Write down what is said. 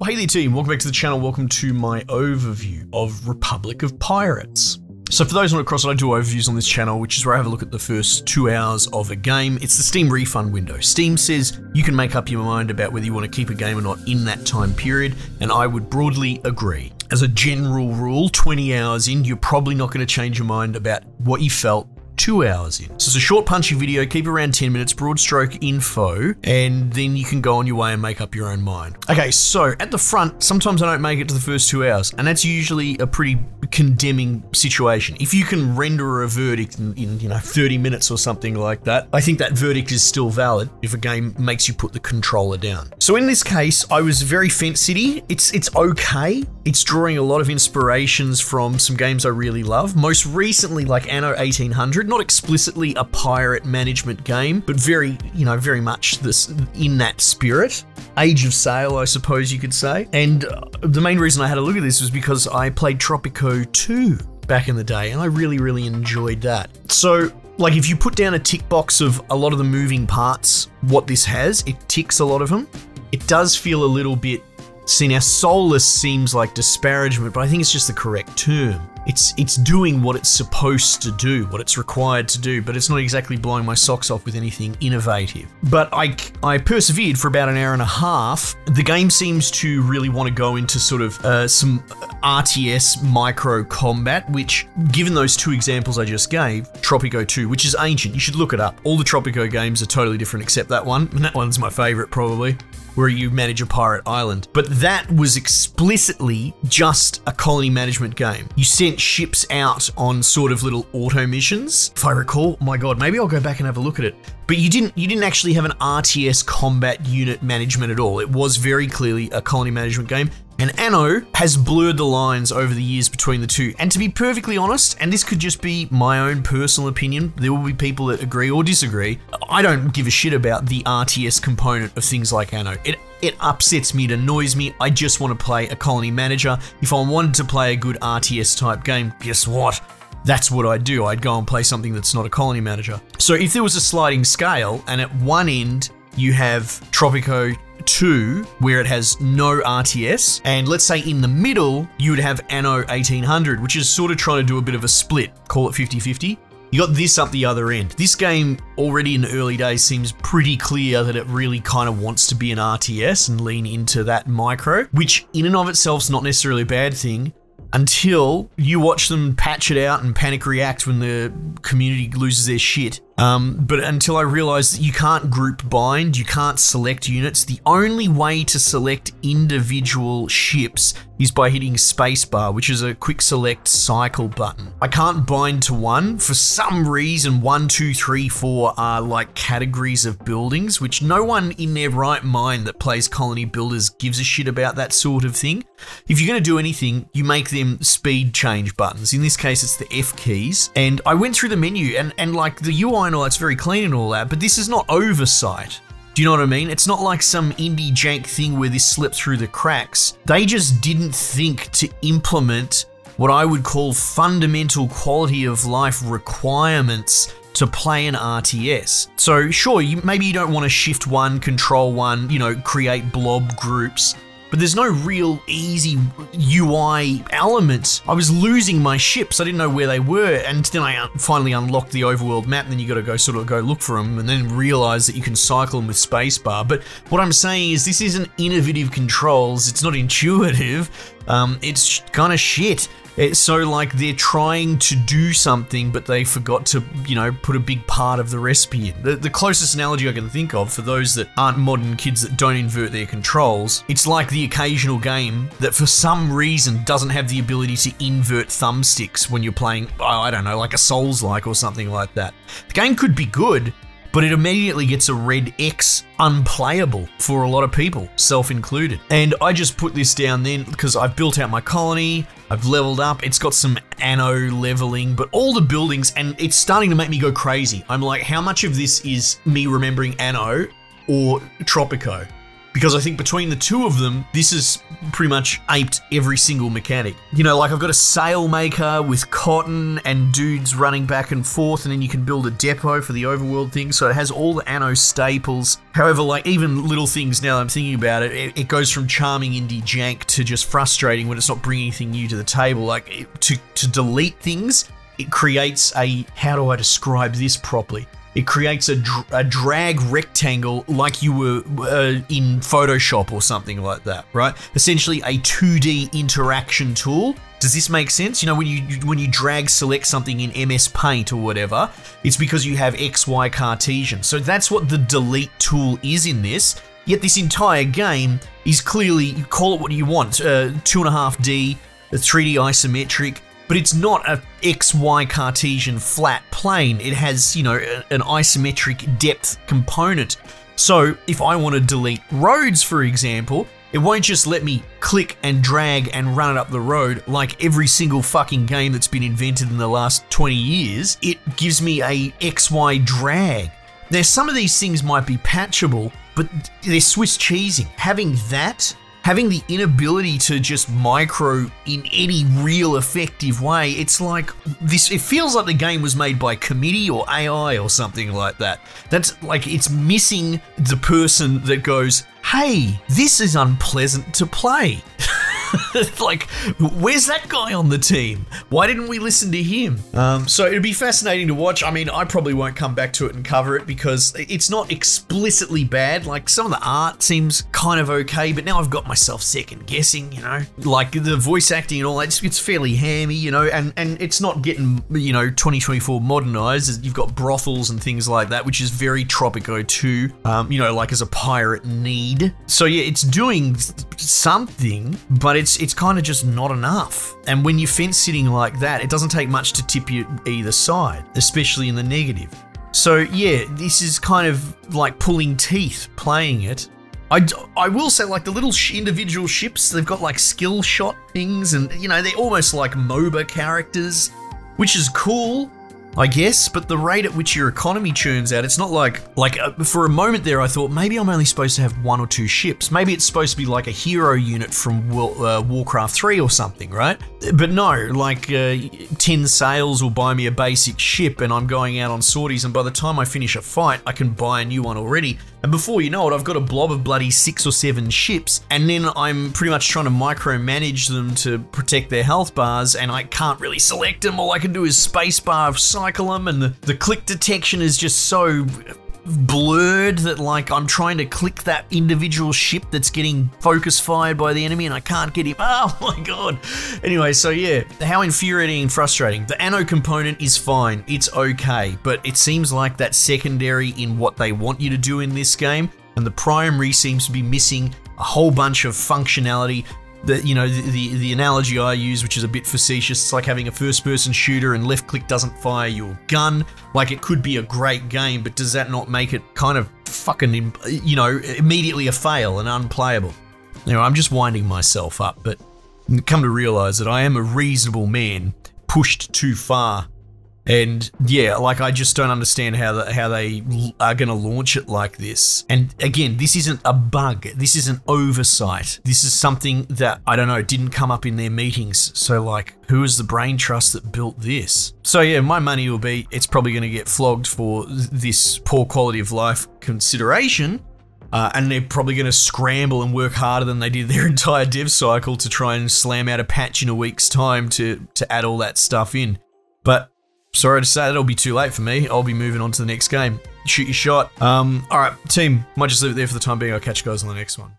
Well, hey there team, welcome back to the channel, welcome to my overview of Republic of Pirates. So for those who want to cross it, I do overviews on this channel, which is where I have a look at the first 2 hours of a game. It's the Steam refund window. Steam says you can make up your mind about whether you want to keep a game or not in that time period, and I would broadly agree. As a general rule, 20 hours in, you're probably not going to change your mind about what you felt 2 hours in. So it's a short punchy video, keep it around 10 minutes, broad stroke info, and then you can go on your way and make up your own mind. Okay, so at the front, sometimes I don't make it to the first 2 hours, and that's usually a pretty condemning situation. If you can render a verdict in 30 minutes or something like that, I think that verdict is still valid if a game makes you put the controller down. So in this case, I was very fence city. It's okay. It's drawing a lot of inspirations from some games I really love. Most recently, like Anno 1800, not explicitly a pirate management game, but very much this in that spirit. Age of Sail, I suppose you could say. And the main reason I had a look at this was because I played Tropico 2 back in the day, and I really enjoyed that. So, like, if you put down a tick box of a lot of the moving parts, what this has, it ticks a lot of them. It does feel a little bit, see now, soulless seems like disparagement, but I think it's just the correct term. It's doing what it's supposed to do, what it's required to do, but it's not exactly blowing my socks off with anything innovative. But I persevered for about an hour and a half. The game seems to really want to go into sort of some RTS micro combat, which, given those two examples I just gave, Tropico 2, which is ancient, you should look it up. All the Tropico games are totally different except that one, and that one's my favorite probably, where you manage a pirate island. But that was explicitly just a colony management game. You sent ships out on sort of little auto missions, if I recall. Oh my god, maybe I'll go back and have a look at it. But you didn't actually have an RTS combat unit management at all. It was very clearly a colony management game. And Anno has blurred the lines over the years between the two. And to be perfectly honest, and this could just be my own personal opinion, there will be people that agree or disagree, I don't give a shit about the RTS component of things like Anno. It upsets me, it annoys me, I just want to play a colony manager. If I wanted to play a good RTS type game, guess what? That's what I'd do. I'd go and play something that's not a colony manager. So if there was a sliding scale, and at one end you have Tropico 2, where it has no RTS, and let's say in the middle you would have Anno 1800, which is sort of trying to do a bit of a split, call it 50-50. You got this up the other end. This game already in the early days seems pretty clear that it really kind of wants to be an RTS and lean into that micro, which in and of itself is not necessarily a bad thing, until you watch them patch it out and panic react when the community loses their shit. But until I realized that you can't group bind, you can't select units. The only way to select individual ships is by hitting spacebar, which is a quick select cycle button. I can't bind to one. For some reason, 1, 2, 3, 4 are like categories of buildings, which no one in their right mind that plays colony builders gives a shit about that sort of thing. If you're going to do anything, you make them speed change buttons. In this case, it's the F keys. And I went through the menu and like the UI and all that's very clean and all that, but this is not oversight. Do you know what I mean? It's not like some indie jank thing where this slipped through the cracks. They just didn't think to implement what I would call fundamental quality of life requirements to play an RTS. So sure, maybe you don't want to shift one, control one, create blob groups, but there's no real easy UI element. I was losing my ships, I didn't know where they were, and then I finally unlocked the overworld map, and then you gotta go look for them, and then realize that you can cycle them with spacebar. But what I'm saying is this isn't innovative controls, it's not intuitive, it's kind of shit. So like they're trying to do something, but they forgot to, put a big part of the recipe in. The closest analogy I can think of for those that aren't modern kids that don't invert their controls, it's like the occasional game that for some reason doesn't have the ability to invert thumbsticks when you're playing, I don't know, like a Souls-like or something like that. The game could be good, but it immediately gets a red X, unplayable for a lot of people, self included. And I just put this down then because I've built out my colony, I've leveled up, it's got some Anno leveling, but all the buildings, and it's starting to make me go crazy. I'm like, how much of this is me remembering Anno or Tropico? because I think between the two of them, this has pretty much aped every single mechanic. You know, like I've got a sail maker with cotton and dudes running back and forth, and then you can build a depot for the overworld thing, so it has all the Anno staples. However, like even little things, now that I'm thinking about it, it goes from charming indie jank to just frustrating when it's not bringing anything new to the table. Like to delete things, it creates a, how do I describe this properly? It creates a drag rectangle like you were in Photoshop or something like that, right? Essentially a 2D interaction tool. Does this make sense? You know, when you drag select something in MS Paint or whatever, it's because you have XY Cartesian. So that's what the delete tool is in this. Yet this entire game is clearly, call it what you want, 2.5D, 3D isometric, but it's not a XY Cartesian flat plane. It has, you know, an isometric depth component. So if I want to delete roads, for example, it won't just let me click and drag and run it up the road like every single fucking game that's been invented in the last 20 years. It gives me a XY drag. Now, some of these things might be patchable, but they're Swiss cheesing. Having the inability to just micro in any real effective way, it's like this, it feels like the game was made by committee or AI or something like that. That's like, it's missing the person that goes, hey, this is unpleasant to play. Like, where's that guy on the team? Why didn't we listen to him? So it'd be fascinating to watch. I mean, I probably won't come back to it and cover it because it's not explicitly bad. Like, some of the art seems kind of okay, but now I've got myself second guessing, you know? Like, the voice acting and all that, it's fairly hammy, you know, and it's not getting, you know, 2024 modernized. You've got brothels and things like that, which is very Tropico 2, you know, like as a pirate need. So yeah, it's doing something, but it's kind of just not enough. And when you're fence sitting like that, it doesn't take much to tip you either side, especially in the negative. So yeah, this is kind of like pulling teeth playing it. I will say, like, the little individual ships, they've got like skill shot things, and you know, they're almost like MOBA characters, which is cool, I guess, but the rate at which your economy churns out, it's not like for a moment there I thought maybe I'm only supposed to have 1 or 2 ships. Maybe it's supposed to be like a hero unit from Warcraft 3 or something, right? But no, like 10 sails will buy me a basic ship and I'm going out on sorties, and by the time I finish a fight, I can buy a new one already. And before you know it, I've got a blob of bloody 6 or 7 ships, and then I'm pretty much trying to micromanage them to protect their health bars, and I can't really select them. All I can do is spacebar cycle them, and the click detection is just so blurred that, like, I'm trying to click that individual ship that's getting focus fired by the enemy and I can't get him. Oh my god. Anyway, so yeah, how infuriating and frustrating. The Anno component is fine, it's okay, but it seems like that's secondary in what they want you to do in this game, and the primary seems to be missing a whole bunch of functionality. That, you know, the analogy I use, which is a bit facetious, it's like having a first-person shooter and left click doesn't fire your gun. Like, it could be a great game, but does that not make it kind of fucking, you know, immediately a fail and unplayable? You know, I'm just winding myself up, but come to realize that I am a reasonable man pushed too far. And yeah, like, I just don't understand how they are going to launch it like this. And again, this isn't a bug. This is an oversight. This is something that, I don't know, didn't come up in their meetings. So, like, who is the brain trust that built this? So yeah, my money will be, it's probably going to get flogged for this poor quality of life consideration. And they're probably going to scramble and work harder than they did their entire dev cycle to try and slam out a patch in a week's time to add all that stuff in. But sorry to say, that'll be too late for me. I'll be moving on to the next game. Shoot your shot. Alright, team, might just leave it there for the time being. I'll catch you guys on the next one.